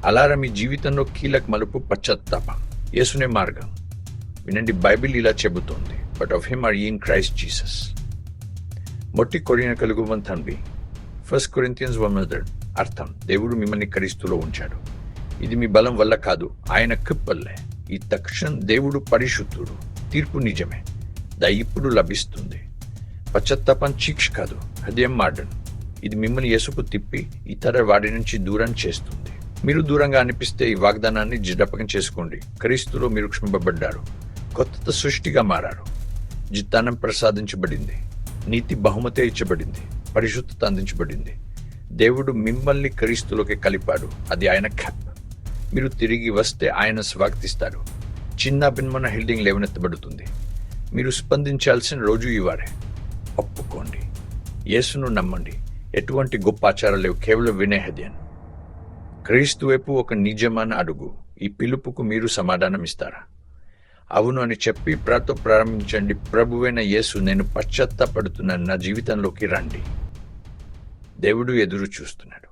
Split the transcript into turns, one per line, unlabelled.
అలారా మీ జీవితంలో కీలక మలుపు పశ్చాత్తాపం. యేసునే మార్గం. వినండి, బైబిల్ ఇలా చెబుతోంది, but of him or ye in Christ Jesus. మొట్టి కొరిన కలుగువన్ తండ్రి. 1 Corinthians 1:1 అర్థం, దేవుడు మిమ్మల్ని క్రీస్తులో ఉంచాడు. ఇది మీ బలం వల్ల కాదు, ఆయన కృపల్లే. ఈ తక్షణం దేవుడు పరిశుద్ధుడు, తీర్పు నిజమే, ఇప్పుడు లభిస్తుంది. పశ్చాత్తాపం శిక్ష కాదు, హృదయం మార్డన్. ఇది మిమ్మల్ని యేసుకు తిప్పి ఇతర వాడి నుంచి దూరం చేస్తుంది. మీరు దూరంగా అనిపిస్తే ఈ వాగ్దానాన్ని జ్ఞాపకం చేసుకోండి. క్రీస్తులో మీరు క్షమింపబడ్డారు, కొత్త సృష్టిగా మారారు. జిత్తానం ప్రసాదించబడింది, నీతి బహుమతే ఇచ్చబడింది, పరిశుద్ధత అందించబడింది. దేవుడు మిమ్మల్ని క్రీస్తులోకి కలిపాడు, అది ఆయన ఖ్యాప్. మీరు తిరిగి వస్తే ఆయన స్వాగతిస్తాడు. చిన్న భిన్నమైన హెల్డింగ్ లేవనెత్తబడుతుంది. మీరు స్పందించాల్సిన రోజు ఇవారే. ఒప్పుకోండి, యేసును నమ్మండి. ఎటువంటి గొప్ప ఆచారాలు లేవు, కేవలం వినే హృదయం. క్రీస్తు వైపు ఒక నిజమైన అడుగు. ఈ పిలుపుకు మీరు సమాధానం ఇస్తారా? అవును అని చెప్పి ప్రారంభించండి. ప్రభువైన యేసు, నేను పశ్చాత్తాపడుతున్నాను, నా జీవితంలోకి రండి. దేవుడు ఎదురు చూస్తున్నాడు.